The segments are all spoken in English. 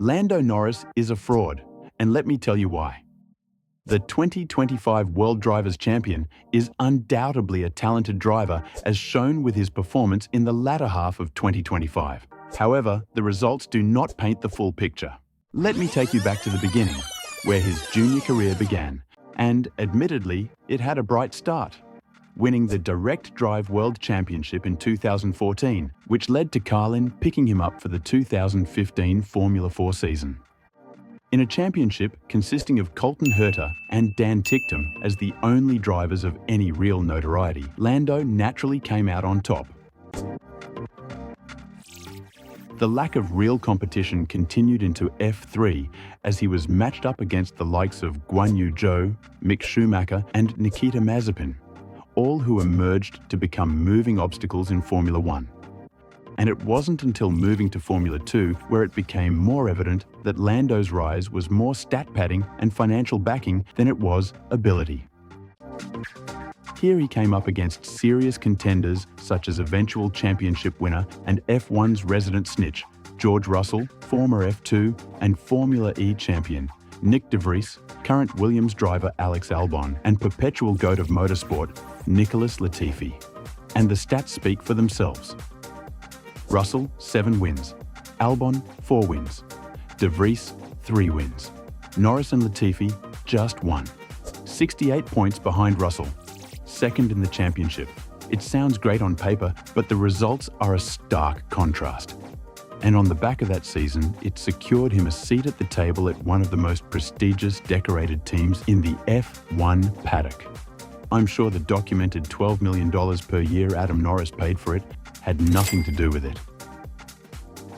Lando Norris is a fraud, and let me tell you why. The 2025 World Drivers' Champion is undoubtedly a talented driver, as shown with his performance in the latter half of 2025. However, the results do not paint the full picture. Let me take you back to the beginning, where his junior career began, and admittedly, it had a bright start, winning the Direct Drive World Championship in 2014, which led to Carlin picking him up for the 2015 Formula 4 season. In a championship consisting of Colton Herta and Dan Ticktum as the only drivers of any real notoriety, Lando naturally came out on top. The lack of real competition continued into F3 as he was matched up against the likes of Guan Yu Zhou, Mick Schumacher and Nikita Mazepin, all who emerged to become moving obstacles in Formula 1. And it wasn't until moving to Formula 2 where it became more evident that Lando's rise was more stat padding and financial backing than it was ability. Here he came up against serious contenders such as eventual championship winner and F1's resident snitch, George Russell, former F2 and Formula E champion, Nick De Vries, current Williams driver Alex Albon, and perpetual goat of motorsport, Nicholas Latifi. And the stats speak for themselves. Russell, 7 wins. Albon, 4 wins. De Vries, 3 wins. Norris and Latifi, just 1. 68 points behind Russell, second in the championship. It sounds great on paper, but the results are a stark contrast. And on the back of that season, it secured him a seat at the table at one of the most prestigious decorated teams in the F1 paddock. I'm sure the documented $12 million per year Adam Norris paid for it had nothing to do with it.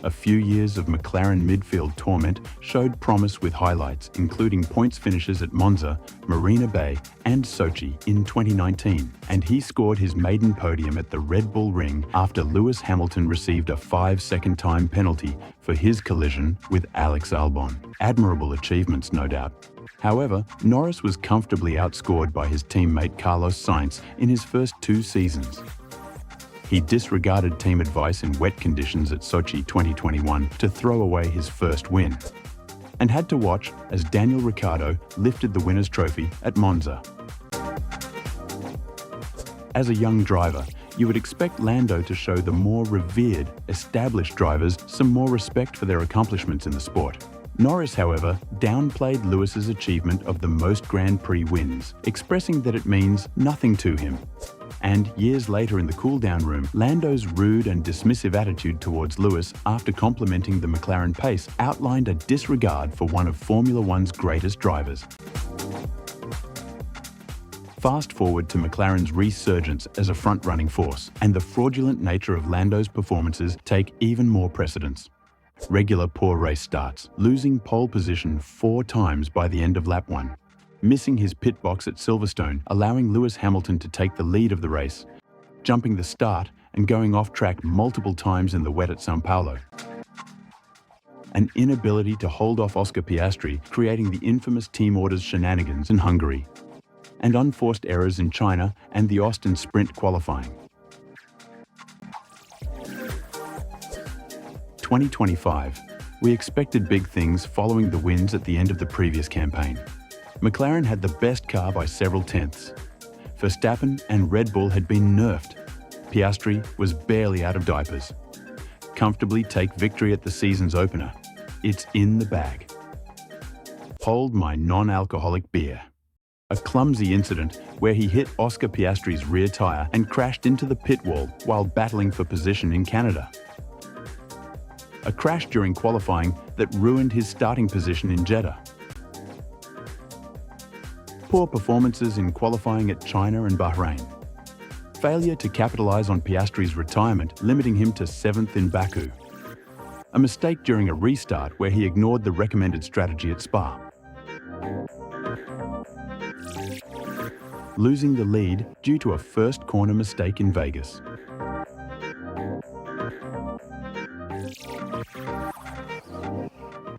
A few years of McLaren midfield torment showed promise with highlights, including points finishes at Monza, Marina Bay and Sochi in 2019, and he scored his maiden podium at the Red Bull Ring after Lewis Hamilton received a 5-second time penalty for his collision with Alex Albon. Admirable achievements, no doubt. However, Norris was comfortably outscored by his teammate Carlos Sainz in his first 2 seasons. He disregarded team advice in wet conditions at Sochi 2021 to throw away his first win, and had to watch as Daniel Ricciardo lifted the winner's trophy at Monza. As a young driver, you would expect Lando to show the more revered, established drivers some more respect for their accomplishments in the sport. Norris, however, downplayed Lewis's achievement of the most Grand Prix wins, expressing that it means nothing to him. And years later in the cool-down room, Lando's rude and dismissive attitude towards Lewis after complimenting the McLaren pace outlined a disregard for one of Formula One's greatest drivers. Fast forward to McLaren's resurgence as a front-running force, and the fraudulent nature of Lando's performances take even more precedence. Regular poor race starts, losing pole position 4 times by the end of lap 1. Missing his pit box at Silverstone, allowing Lewis Hamilton to take the lead of the race, jumping the start and going off track multiple times in the wet at São Paulo. An inability to hold off Oscar Piastri, creating the infamous team orders shenanigans in Hungary, and unforced errors in China and the Austin sprint qualifying. 2025, we expected big things following the wins at the end of the previous campaign. McLaren had the best car by several tenths. Verstappen and Red Bull had been nerfed. Piastri was barely out of diapers. Comfortably take victory at the season's opener. It's in the bag. Hold my non-alcoholic beer. A clumsy incident where he hit Oscar Piastri's rear tyre and crashed into the pit wall while battling for position in Canada. A crash during qualifying that ruined his starting position in Jeddah. Poor performances in qualifying at China and Bahrain. Failure to capitalize on Piastri's retirement, limiting him to 7th in Baku. A mistake during a restart where he ignored the recommended strategy at Spa. Losing the lead due to a first corner mistake in Vegas.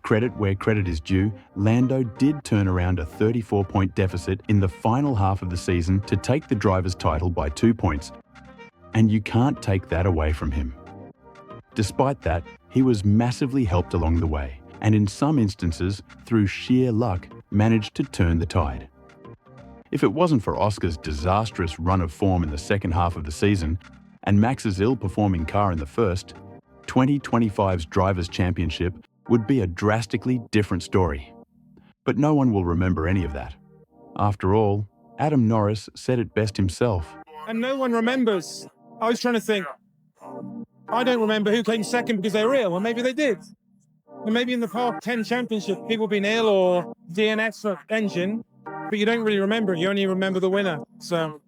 Credit where credit is due, Lando did turn around a 34-point deficit in the final half of the season to take the driver's title by 2 points, and you can't take that away from him. Despite that, he was massively helped along the way, and in some instances, through sheer luck, managed to turn the tide. If it wasn't for Oscar's disastrous run of form in the second half of the season and Max's ill-performing car in the first, 2025's Drivers' Championship would be a drastically different story. But no one will remember any of that. After all, Adam Norris said it best himself. And no one remembers. I was trying to think, I don't remember who came second because they were ill. Well, maybe they did. And maybe in the past 10 championships, people have been ill or DNS for engine, but you don't really remember it. You only remember the winner. So